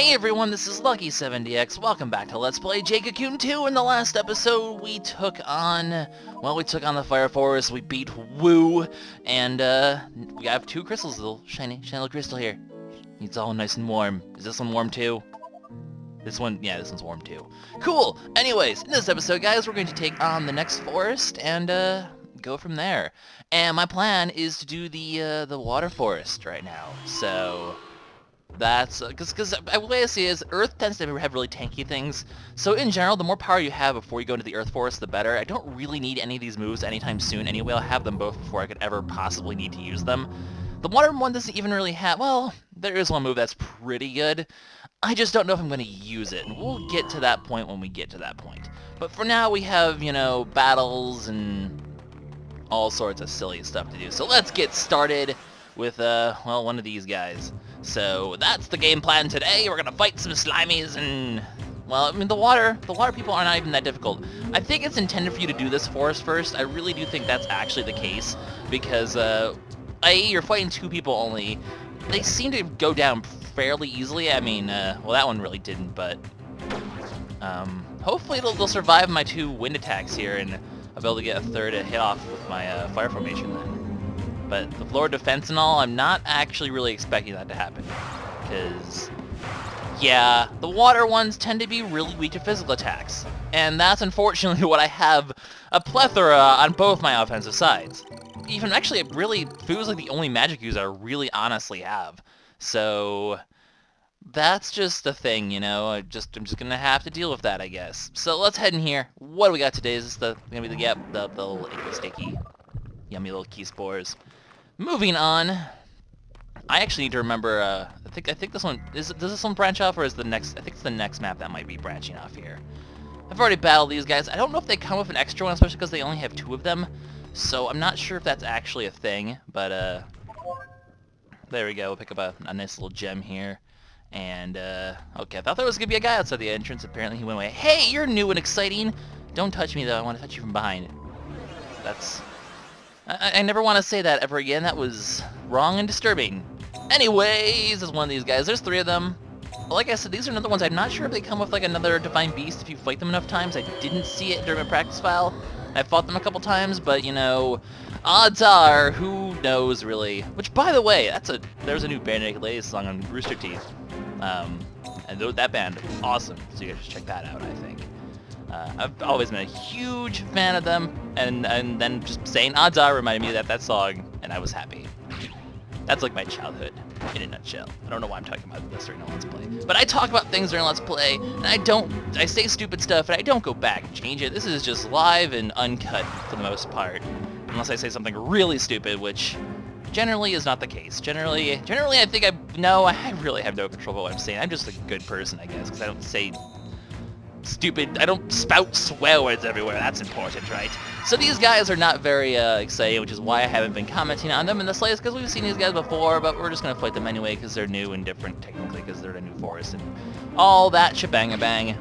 Hey everyone, this is LuckySevenDX. Welcome back to Let's Play Jade Cocoon 2. In the last episode, we took on the Fire Forest, we beat Woo, and we have two crystals, a little shiny little crystal here. It's all nice and warm. Is this one warm too? This one's warm too. Cool! Anyways, in this episode, guys, we're going to take on the next forest and go from there. And my plan is to do the Water Forest right now, so... That's, because the way I see it is, Earth tends to have really tanky things, so in general, the more power you have before you go into the Earth Forest, the better. I don't really need any of these moves anytime soon anyway. I'll have them both before I could ever possibly need to use them. The Water one doesn't even really have, well, there is one move that's pretty good. I just don't know if I'm going to use it, and we'll get to that point when we get to that point. But for now, we have, you know, battles and all sorts of silly stuff to do. So let's get started with, well, one of these guys. So that's the game plan today. We're gonna fight some slimies and, well, I mean, the water people are not even that difficult. I think it's intended for you to do this forest first. I really do think that's actually the case because, you're fighting two people only. They seem to go down fairly easily. I mean, well, that one really didn't, but hopefully they'll survive my two wind attacks here, and I'll be able to get a third hit off with my fire formation then. But the floor defense and all, I'm not actually really expecting that to happen. Because, yeah, the water ones tend to be really weak to physical attacks. And that's unfortunately what I have a plethora on both my offensive sides. Even actually, it really feels like the only magic user I really honestly have. So, that's just the thing, you know. I'm just gonna have to deal with that, I guess. So let's head in here. What do we got today? Is this gonna be the little sticky, yummy little key spores. Moving on, I actually need to remember, I think this one, does this one branch off, or is the next, I think it's the next map that might be branching off here. I've already battled these guys. I don't know if they come with an extra one, especially because they only have two of them, so I'm not sure if that's actually a thing, but, there we go, we'll pick up a nice little gem here, and, okay, I thought there was going to be a guy outside the entrance. Apparently he went away. Hey, you're new and exciting! Don't touch me, though. I want to touch you from behind. That's... I never want to say that ever again. That was wrong and disturbing. Anyways, there's one of these guys. There's three of them. Like I said, these are another ones. I'm not sure if they come with like another Divine Beast if you fight them enough times. I didn't see it during my practice file. I fought them a couple times, but you know, odds are, who knows really. Which, by the way, there's a new Bare Naked Ladies song on Rooster Teeth. And that band, awesome. So you guys should check that out, I think. I've always been a huge fan of them, and then just saying odds are reminded me of that song, and I was happy. That's like my childhood, in a nutshell. I don't know why I'm talking about this during a Let's Play. But I talk about things during Let's Play, and I say stupid stuff, and I don't go back and change it. This is just live and uncut for the most part. Unless I say something really stupid, which generally is not the case. Generally I think I really have no control over what I'm saying. I'm just a good person, I guess, because I don't say stupid, I don't spout swear words everywhere. That's important, right? So these guys are not very exciting, which is why I haven't been commenting on them in the slightest, because we've seen these guys before, but we're just going to fight them anyway because they're new and different, technically, because they're in a new forest and all that shebang-a-bang.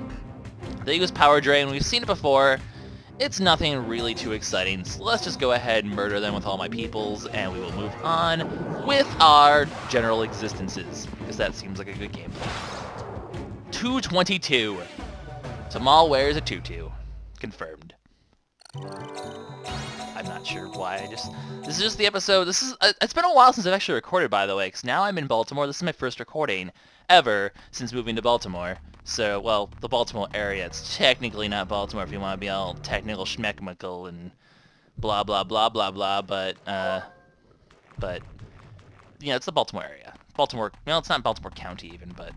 They use Power Drain. We've seen it before. It's nothing really too exciting, so let's just go ahead and murder them with all my peoples, and we will move on with our general existences, because that seems like a good gameplay. 222. Tamal wears a tutu. Confirmed. I'm not sure why. This is just the episode. It's been a while since I've actually recorded, by the way, because now I'm in Baltimore. This is my first recording ever since moving to Baltimore. So, well, the Baltimore area. It's technically not Baltimore if you want to be all technical schmeckmickle and blah blah blah blah blah, but yeah, it's the Baltimore area. Baltimore. Well, it's not Baltimore County even, but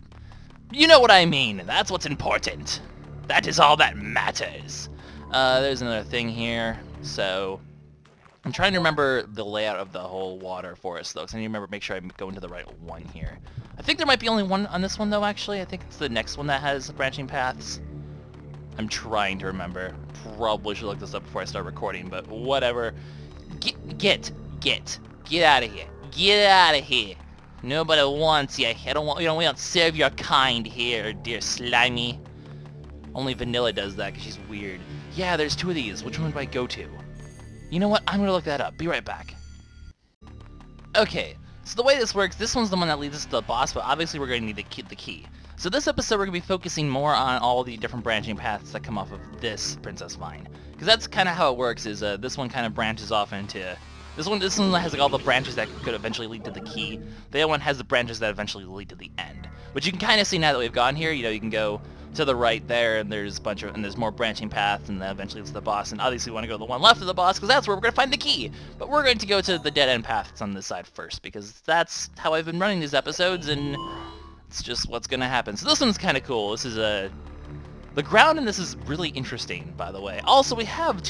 you know what I mean. That's what's important. That is all that matters. There's another thing here. So, I'm trying to remember the layout of the whole water forest, though, because I need to make sure I go into the right one here. I think there might be only one on this one, though, actually. I think it's the next one that has branching paths. I'm trying to remember. Probably should look this up before I start recording, but whatever. Get out of here. Get out of here. Nobody wants you. We don't serve your kind here, dear slimy. Only Vanilla does that because she's weird. Yeah, there's two of these. Which one do I go to? You know what? I'm going to look that up. Be right back. Okay, so the way this works, this one's the one that leads us to the boss, but obviously we're going to need the key. So this episode we're going to be focusing more on all the different branching paths that come off of this Princess Vine. Because that's kind of how it works, is this one kind of branches off into... This one has like all the branches that could eventually lead to the key. The other one has the branches that eventually lead to the end. Which you can kind of see now that we've gone here. You know, you can go to the right there, and there's a bunch of, and there's more branching paths, and then eventually it's the boss. And obviously we want to go to the one left of the boss, because that's where we're going to find the key. But we're going to go to the dead end path that's on this side first, because that's how I've been running these episodes, and it's just what's going to happen. So this one's kind of cool. This is the ground in this is really interesting, by the way. Also, we have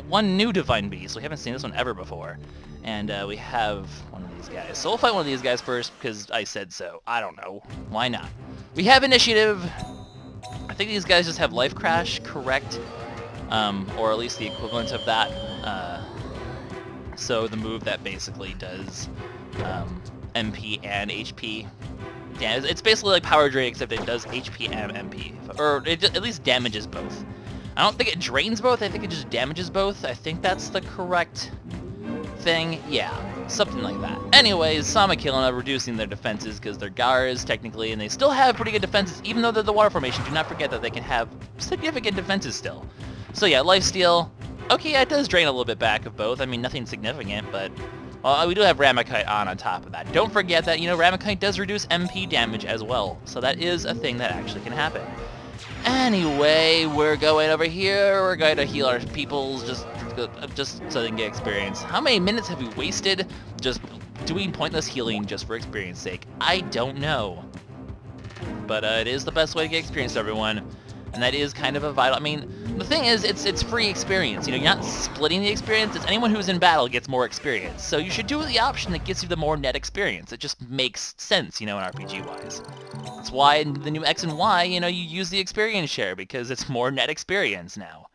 one new Divine Beast. We haven't seen this one ever before. And we have one of these guys. So we'll fight one of these guys first, because I said so. I don't know. Why not? We have Initiative. I think these guys just have Life Crash, correct? Or at least the equivalent of that. So the move that basically does MP and HP. Yeah, it's basically like Power Drain, except it does HP and MP. Or it at least damages both. I don't think it drains both, I think it just damages both. I think that's the correct thing. Yeah, something like that. Anyways, Sama Kilina reducing their defenses because they're Gars, technically, and they still have pretty good defenses, even though they're the water formation. Do not forget that they can have significant defenses still. So yeah, Lifesteal. Okay, yeah, it does drain a little bit back of both. I mean, nothing significant, but... Well, we do have Ramakite on top of that. Don't forget that, you know, Ramakite does reduce MP damage as well. So that is a thing that actually can happen. Anyway, we're going over here. We're going to heal our peoples just so they can get experience. How many minutes have we wasted just doing pointless healing just for experience sake? I don't know. But it is the best way to get experience, everyone. And that is kind of a vital... I mean, the thing is, it's free experience. You know, you're not splitting the experience. It's anyone who's in battle gets more experience. So you should do the option that gets you the more net experience. It just makes sense, you know, in RPG-wise. That's why in the new X and Y, you know, you use the experience share, because it's more net experience now.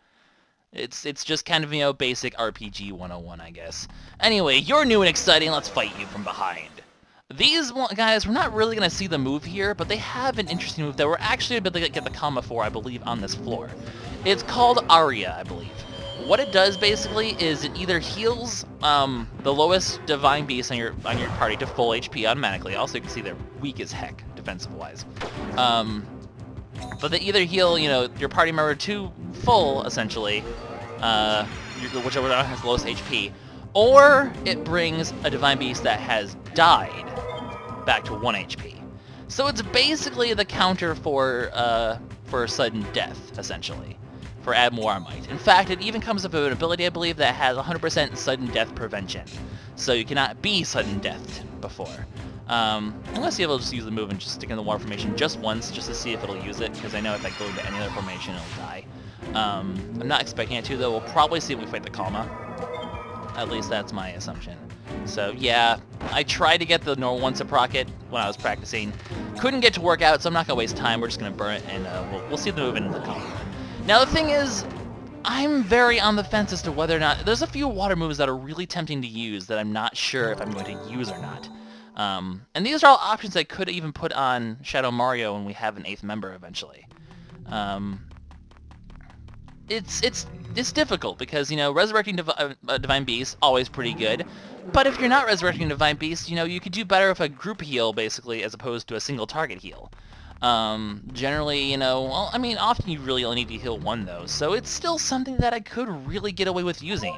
It's just kind of, you know, basic RPG 101, I guess. Anyway, you're new and exciting. Let's fight you from behind. These guys, we're not really going to see the move here, but they have an interesting move that we're actually able to get the Kalma for, I believe, on this floor. It's called Aria, I believe. What it does, basically, is it either heals the lowest Divine Beast on your party to full HP automatically. Also, you can see they're weak as heck, defensive-wise. But they either heal, you know, your party member to full, essentially, whichever one has the lowest HP, or it brings a Divine Beast that has died back to 1 HP. So it's basically the counter for sudden death, essentially, for Ad Might. In fact, it even comes up with an ability, I believe, that has 100% sudden death prevention. So you cannot be sudden deathed before. I'm going to see if I'll just use the move and just stick in the water formation just once, just to see if it'll use it, because I know if I go into any other formation, it'll die. I'm not expecting it to, though. We'll probably see if we fight the Kalma. At least that's my assumption. So yeah, I tried to get the normal one to proc it when I was practicing. Couldn't get to work out, so I'm not going to waste time. We're just going to burn it, and we'll see the move in the Kalma. Now the thing is, I'm very on the fence as to whether or not... There's a few water moves that are really tempting to use that I'm not sure if I'm going to use or not. And these are all options I could even put on Shadow Mario when we have an 8th member eventually. It's difficult because, you know, Resurrecting Divine Beast, always pretty good. But if you're not Resurrecting Divine Beast, you know, you could do better with a group heal, basically, as opposed to a single target heal. Generally, you know, well, I mean, often you really only need to heal one, though, so it's still something that I could really get away with using.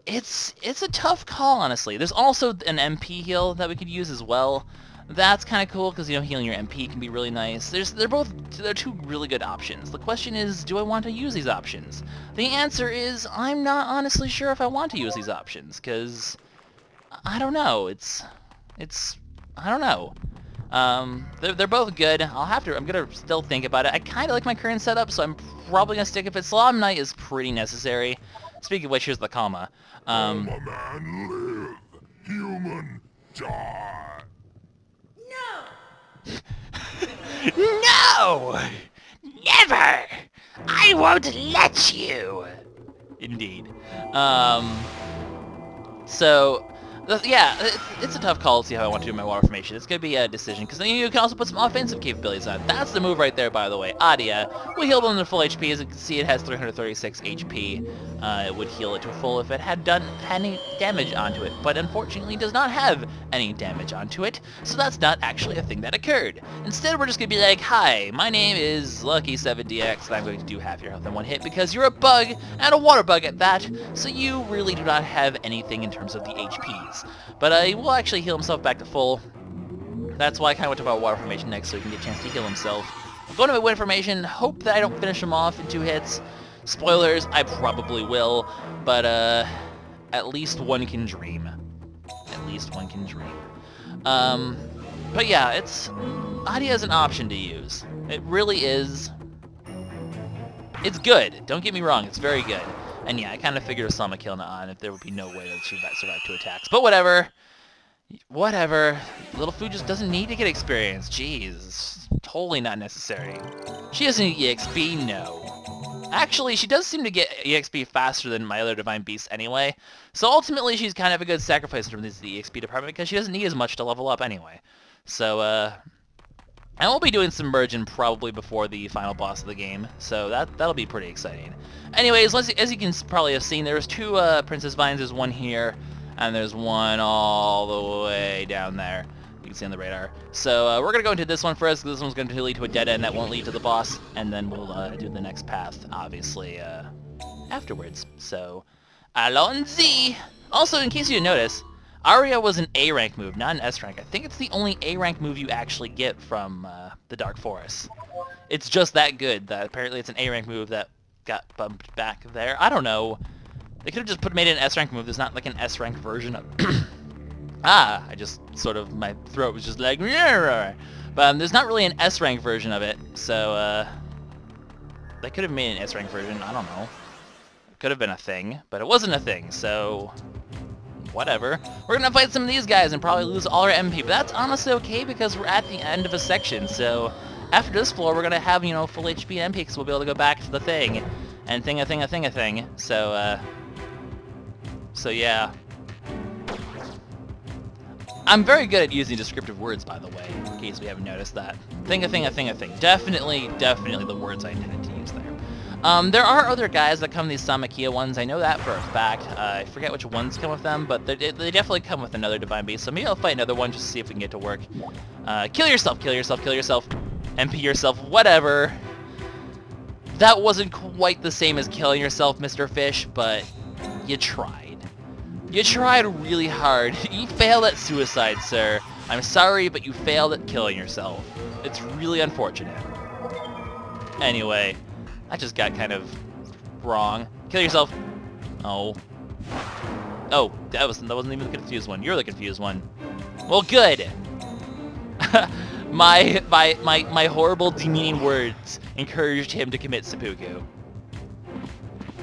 It's a tough call, honestly. There's also an MP heal that we could use as well. That's kind of cool because, you know, healing your MP can be really nice. They're two really good options. The question is, do I want to use these options? The answer is, I'm not honestly sure if I want to use these options, because I don't know. I don't know. They're both good. I'm gonna still think about it. I kind of like my current setup, so I'm probably gonna stick with it. Solemn Night is pretty necessary. Speaking of which, here's the Kalma. Kalma man live, human die. No! Never! I won't let you! Indeed. So, Yeah, it's a tough call to see how I want to do my water formation. It's going to be a decision, because then you can also put some offensive capabilities on it. That's the move right there, by the way. Adia. We healed him to full HP. As you can see, it has 336 HP. It would heal it to full if it had done any damage onto it, but unfortunately does not have any damage onto it, so that's not actually a thing that occurred. Instead, we're just going to be like, hi, my name is LuckySevenDX, and I'm going to do half your health in one hit because you're a bug, and a water bug at that, so you really do not have anything in terms of the HPs. But he will actually heal himself back to full. That's why I kind of went to my water formation next, so he can get a chance to heal himself. I'm going to my wind formation, hope that I don't finish him off in 2 hits. Spoilers, I probably will, but at least one can dream. At least one can dream. But yeah, Adia is an option to use. It really is. It's good, don't get me wrong, it's very good. And yeah, I kind of figured with Sama killing it on if there would be no way that she would survive 2 attacks. But whatever. Whatever. Little Fu just doesn't need to get experience. Jeez, it's totally not necessary. She doesn't need EXP, no. Actually, she does seem to get EXP faster than my other Divine Beasts anyway. So ultimately, she's kind of a good sacrifice in terms of the EXP department because she doesn't need as much to level up anyway. So, and we'll be doing Submersion probably before the final boss of the game, so that'll be pretty exciting. Anyways, as you can probably have seen, there's 2 Princess Vines. There's one here, and there's one all the way down there. You can see on the radar. So we're going to go into this one first, because this one's going to lead to a dead end that won't lead to the boss, and then we'll do the next path, obviously, afterwards. So, allons-y! Also, in case you didn't notice, Aria was an A rank move, not an S rank. I think it's the only A rank move you actually get from the Dark Forest. It's just that good that apparently it's an A rank move that got bumped back there. I don't know. They could have just made it an S rank move. There's not like an S rank version of... I just sort of, my throat was just like... But there's not really an S rank version of it, so they could have made an S rank version. I don't know. It could have been a thing, but it wasn't a thing, so... whatever. We're gonna fight some of these guys and probably lose all our MP, but that's honestly okay because we're at the end of a section, so after this floor we're gonna have, you know, full HP and MP because we'll be able to go back to the thing and thing, so yeah. I'm very good at using descriptive words, by the way, in case we haven't noticed that. Thing. Definitely the words I intended to use there. There are other guys that come, these Samakia ones, I know that for a fact. I forget which ones come with them, but they definitely come with another Divine Beast, so maybe I'll fight another one just to see if we can get to work. Kill yourself, MP yourself, whatever. That wasn't quite the same as killing yourself, Mr. Fish, but you tried. You tried really hard. You failed at suicide, sir. I'm sorry, but you failed at killing yourself. It's really unfortunate. Anyway, that just got kind of wrong. Kill yourself. Oh. Oh, that wasn't even the confused one. You're the confused one. Well, good. my horrible, demeaning words encouraged him to commit seppuku.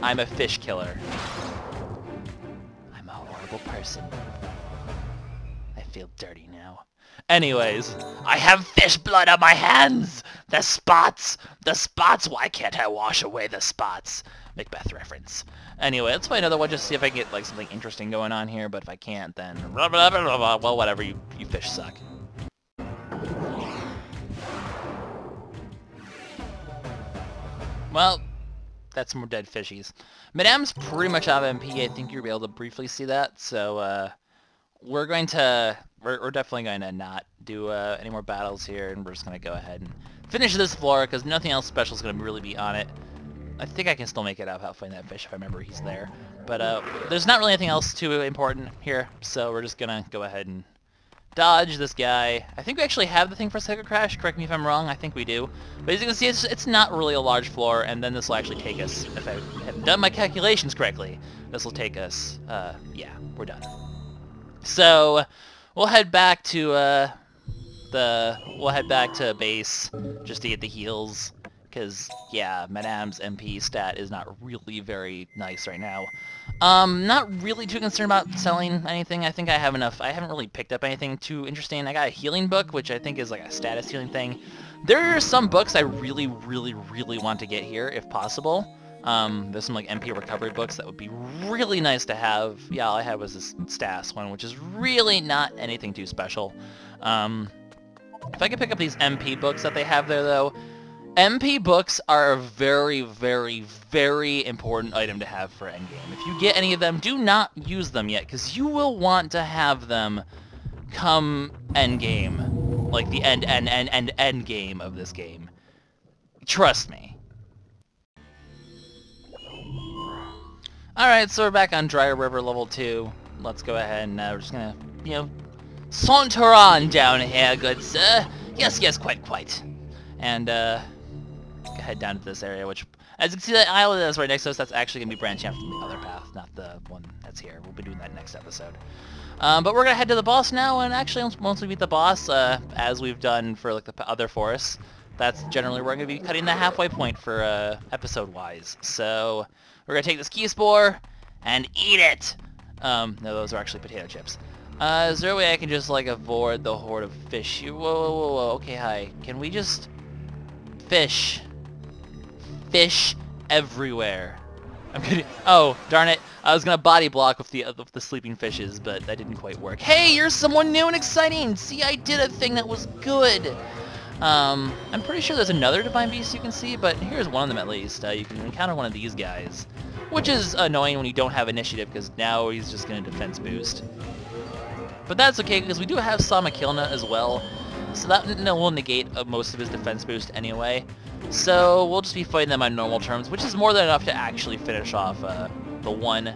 I'm a fish killer. I'm a horrible person. I feel dirty now. Anyways, I have fish blood on my hands! The spots! Why can't I wash away the spots? Macbeth reference. Anyway, let's find another one just to see if I can get like something interesting going on here, but if I can't, then blah, blah, blah, blah, blah. Well, whatever, you fish suck. Well, that's more dead fishies. Madame's pretty much out of MP. I think you'll be able to briefly see that, so we're definitely going to not do any more battles here, and we're just going to go ahead and finish this floor, because nothing else special is going to really be on it. I think I can still make it out without finding that fish if I remember he's there. But there's not really anything else too important here, so we're just going to go ahead and dodge this guy. I think we actually have the thing for Psycho Crash, correct me if I'm wrong, I think we do. But as you can see, it's not really a large floor, and then this will actually take us, if I haven't done my calculations correctly, this will take us, yeah, we're done. So, we'll head back to, base, just to get the heals, because, yeah, Madame's MP stat is not really very nice right now. Not really too concerned about selling anything. I think I have enough. I haven't really picked up anything too interesting. I got a healing book, which I think is like a status healing thing. There are some books I really want to get here, if possible. There's some like MP recovery books that would be really nice to have. Yeah, all I had was this Stas one, which is really not anything too special. If I could pick up these MP books that they have there, though, MP books are a very, very, very important item to have for endgame. If you get any of them, do not use them yet, because you will want to have them come endgame, like the end game of this game. Trust me. Alright, so we're back on Dry River level 2. Let's go ahead and we're just gonna, you know, saunter on down here, good sir. Yes, quite. And, head down to this area, which, as you can see, that island that's right next to us, that's actually going to be branching out from the other path, not the one that's here. We'll be doing that next episode. But we're going to head to the boss now, and actually, once we beat the boss, as we've done for, like, the other forests, that's generally where we're going to be cutting the halfway point for, episode-wise. So, we're going to take this key spore and eat it! No, those are actually potato chips. Is there a way I can just, like, avoid the horde of fish? Whoa, okay, hi. Can we just... Fish everywhere. I'm gonna... Oh, darn it. I was gonna body block with the sleeping fishes, but that didn't quite work. Hey, you're someone new and exciting! See, I did a thing that was good! I'm pretty sure there's another Divine Beast you can see, but here's one of them at least. You can encounter one of these guys, which is annoying when you don't have initiative, because now he's just gonna defense boost. But that's okay, because we do have Samakilna as well, so that will negate most of his defense boost anyway. So we'll just be fighting them on normal terms, which is more than enough to actually finish off the one,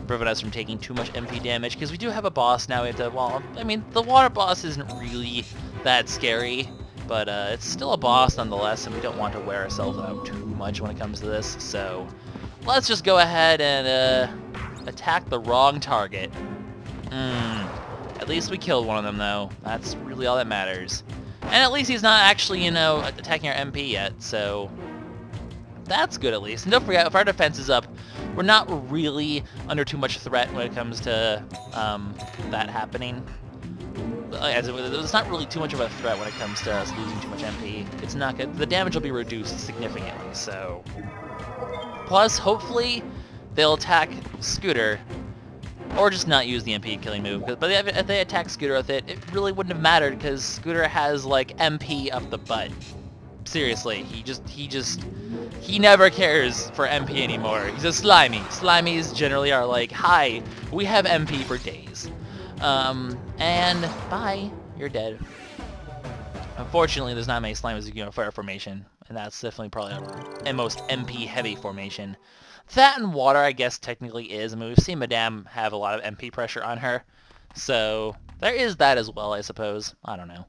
prevent us from taking too much MP damage, because we do have a boss now. We have to, well, I mean, the water boss isn't really that scary, but it's still a boss nonetheless, and we don't want to wear ourselves out too much when it comes to this. So let's just go ahead and attack the wrong target. At least we killed one of them, though. That's really all that matters. And at least he's not actually, you know, attacking our MP yet, so that's good at least. And don't forget, if our defense is up, we're not really under too much threat when it comes to that happening. It's not really too much of a threat when it comes to us losing too much MP. It's not good. The damage will be reduced significantly, so... Plus, hopefully, they'll attack Scooter, or just not use the MP killing move. But if they attack Scooter with it, it really wouldn't have mattered, because Scooter has, like, MP up the butt. Seriously, he never cares for MP anymore. He's a Slimy. Slimies generally are like, hi, we have MP for days. And bye, you're dead. Unfortunately, there's not many Slimies who can go fire formation, and that's definitely probably our most MP heavy formation. That and water, I guess, technically is. I mean, we've seen Madame have a lot of MP pressure on her. So, there is that as well, I suppose. I don't know.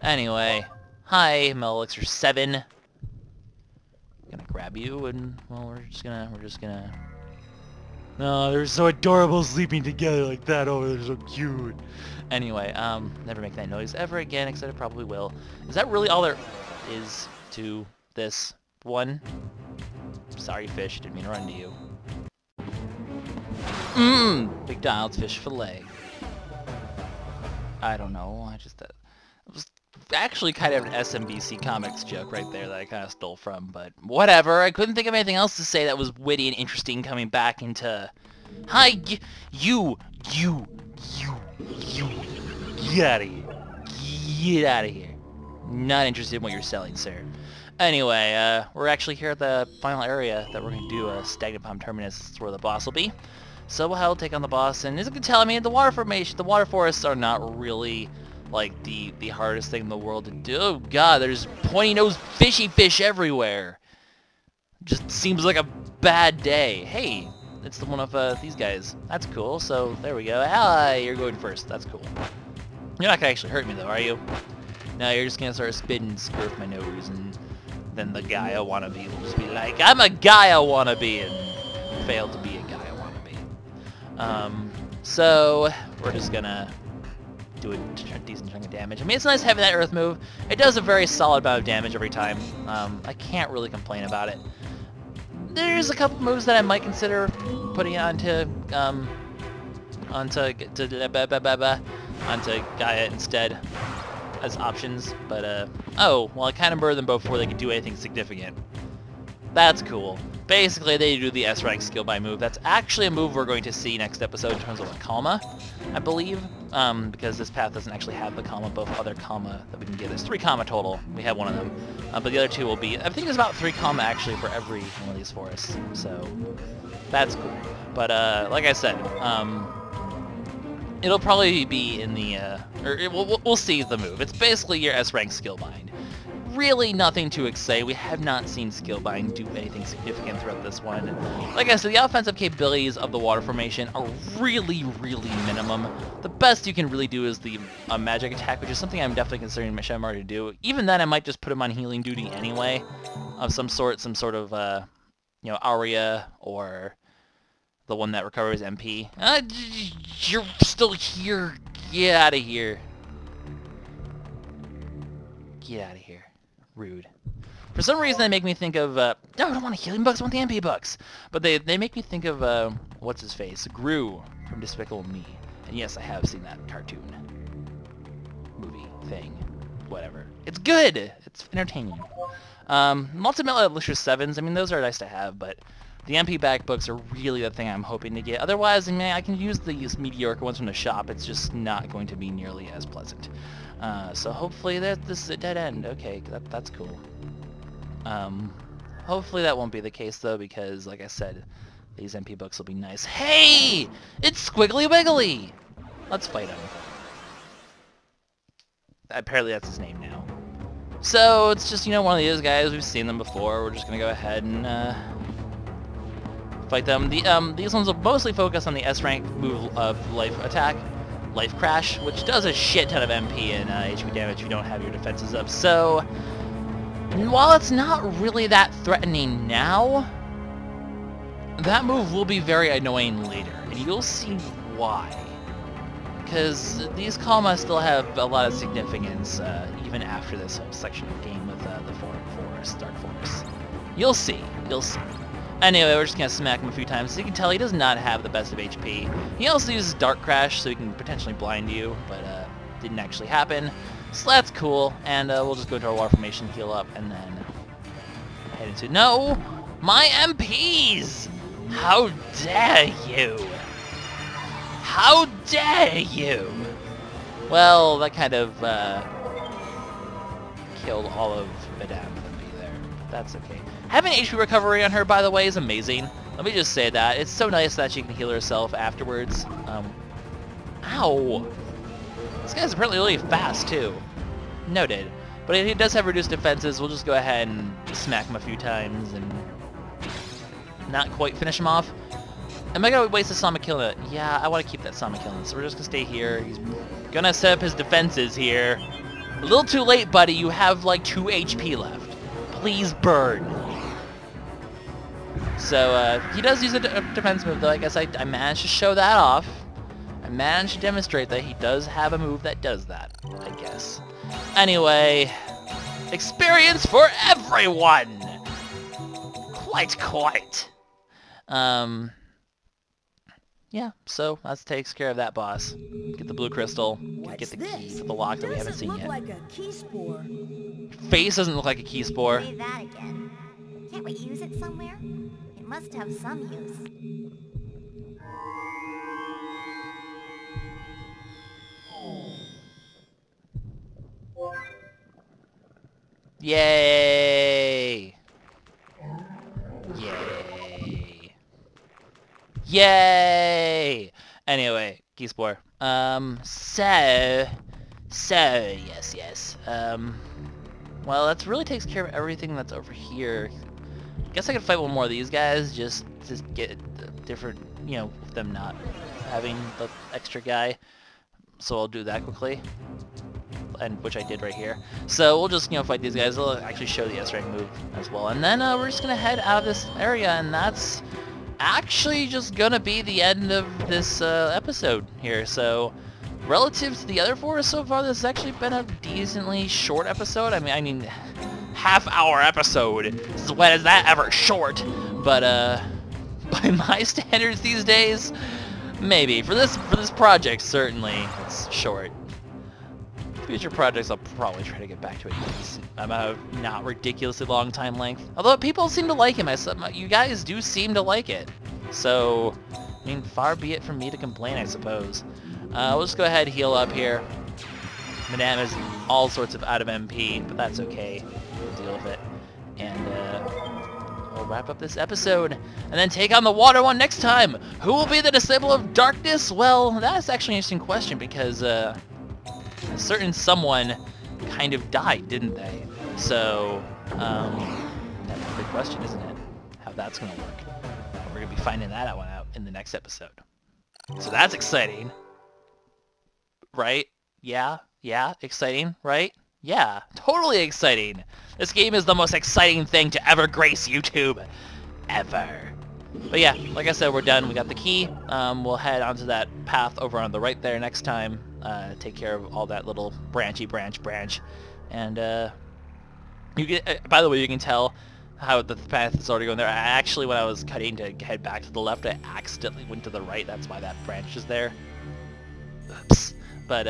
Anyway, hi, Elixir 7. I'm gonna grab you, and, well, we're just gonna... No, they're so adorable sleeping together like that. Oh, they're so cute. Anyway, never make that noise ever again, except I probably will. Is that really all there is to this one? Sorry, fish. Didn't mean to run to you. McDonald's fish fillet. I don't know. It was actually kind of an SMBC Comics joke right there that I kind of stole from, but whatever. I couldn't think of anything else to say that was witty and interesting coming back into... Hi, you! Get out of here. Get out of here. Not interested in what you're selling, sir. Anyway, we're actually here at the final area that we're going to do a Stagnant Palm Terminus. That's where the boss will be. So we'll take on the boss, and as you can tell, I mean, the water forests are not really, like, the hardest thing in the world to do. Oh god, there's pointy-nosed fishy fish everywhere. Just seems like a bad day. Hey, it's the one of these guys. That's cool, so there we go. Hi, you're going first. That's cool. You're not going to actually hurt me, though, are you? No, you're just going to start spitting scurf my nose, and then the guy I wannabe will just be like, I'm a guy I wannabe, and fail to be a guy I wannabe. So we're just gonna do a decent chunk of damage. I mean, it's nice having that earth move. It does a very solid amount of damage every time. I can't really complain about it. There's a couple moves that I might consider putting onto Gaia instead as options, but oh, well, I kind of murdered them both before they could do anything significant. That's cool. Basically, they do the S-rank skill by move. That's actually a move we're going to see next episode in terms of a Kalma, I believe, because this path doesn't actually have the Kalma, both other Kalma that we can get. There's 3 Kalma total. We have one of them. But the other 2 will be, I think there's about 3 Kalma actually for every one of these forests. So, that's cool. But, like I said, it'll probably be in the, we'll see the move. It's basically your S-rank skill bind. Really nothing to say. We have not seen Skillbind do anything significant throughout this one. Like I said, the offensive capabilities of the water formation are really, really minimum. The best you can really do is the magic attack, which is something I'm definitely considering Magender to do. Even then, I might just put him on healing duty anyway, of some sort of, you know, Aria, or the one that recovers MP. You're still here. Get out of here. Get out of here. Rude. For some reason, they make me think of, no, I don't want healing bucks, I want the MP bucks. But they make me think of, what's his face? Gru from Despicable Me. And yes, I have seen that cartoon. Movie thing. Whatever. It's good! It's entertaining. Multi-Metal LuckySevens, I mean, those are nice to have, but the MP back books are really the thing I'm hoping to get. Otherwise, I mean, I can use these mediocre ones from the shop. It's just not going to be nearly as pleasant. So hopefully this is a dead end. Okay, that's cool. Hopefully that won't be the case though, because like I said, these MP books will be nice. Hey! It's Squiggly Wiggly! Let's fight him. Apparently that's his name now. So it's just, you know, one of these guys. We've seen them before. We're just gonna go ahead and fight them. These ones will mostly focus on the S-rank move of Life Attack. Life Crash, which does a shit ton of MP and HP damage if you don't have your defenses up. So, while it's not really that threatening now, that move will be very annoying later, and you'll see why. Because these Kalma still have a lot of significance, even after this whole section of game with the Dark Forest. You'll see. You'll see. Anyway, we're just going to smack him a few times. As you can tell, he does not have the best of HP. He also uses Dark Crash, so he can potentially blind you, but didn't actually happen. So that's cool, and we'll just go into our water formation, heal up, and then head into... No! My MPs! How dare you! How dare you! Well, that kind of killed all of Madame MP there. That's okay. Having HP recovery on her, by the way, is amazing. Let me just say that. It's so nice that she can heal herself afterwards. Ow! This guy's apparently really fast, too. Noted. But he does have reduced defenses. We'll just go ahead and smack him a few times and not quite finish him off. Am I going to waste a Sama Killing? Yeah, I want to keep that Sama Killing, so we're just going to stay here. He's going to set up his defenses here. A little too late, buddy. You have like 2 HP left. Please burn. So, he does use a defense move, though. I guess I managed to show that off. I managed to demonstrate that he does have a move that does that, I guess. Anyway, experience for everyone! Quite. Yeah, so that takes care of that boss. Get the blue crystal, get the key to the lock that we haven't seen yet. Like a key spore. Face doesn't look like a key spore. Say that again. Can't we use it somewhere? It must have some use. Yay! Yay! Yay! Anyway, key spore. Yes. Well, that really takes care of everything that's over here. Guess I could fight one more of these guys, just to get different, you know, them not having the extra guy. So I'll do that quickly, and which I did right here. So we'll just, you know, fight these guys. I'll actually show the S-rank move as well, and then we're just gonna head out of this area, and that's actually just gonna be the end of this episode here. So relative to the other four so far, this has actually been a decently short episode. I mean, half-hour episode. When is that ever short? But by my standards these days, maybe for this project certainly it's short. future projects, I'll probably try to get back to it. I'm a not ridiculously long time length. Although people seem to like it. You guys do seem to like it. So, I mean, far be it from me to complain, I suppose. We'll just go ahead and heal up here. Madame is all sorts of out of MP, but that's okay. We'll deal with it. And we'll wrap up this episode. And then take on the water one next time. Who will be the Disciple of Darkness? Well, that's actually an interesting question because a certain someone kind of died, didn't they? So, that's a big question, isn't it? How that's going to work. We're going to be finding that one out in the next episode. So that's exciting. Right? Yeah, exciting, right? Yeah, totally exciting. This game is the most exciting thing to ever grace YouTube. Ever. But yeah, like I said, we're done. We got the key. We'll head onto that path over on the right there next time. Take care of all that little branch. And, you get, by the way, you can tell how the path is already going there. Actually, when I was cutting to head back to the left, I accidentally went to the right. That's why that branch is there. Oops. But,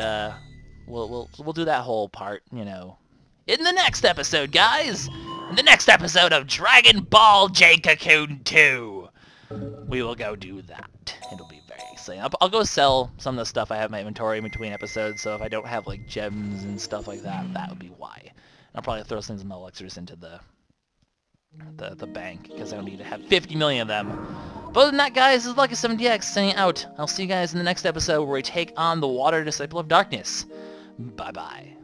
we'll do that whole part, you know, in the next episode, guys! In the next episode of Dragon Ball Jade Cocoon 2! We will go do that. It'll be very exciting. I'll go sell some of the stuff I have in my inventory in between episodes, so if I don't have, like, gems and stuff like that, that would be why. And I'll probably throw some elixirs into the bank, because I don't need to have 50 million of them. But other than that, guys, this is LuckySevenDX signing out. I'll see you guys in the next episode where we take on the Water Disciple of Darkness. Bye-bye.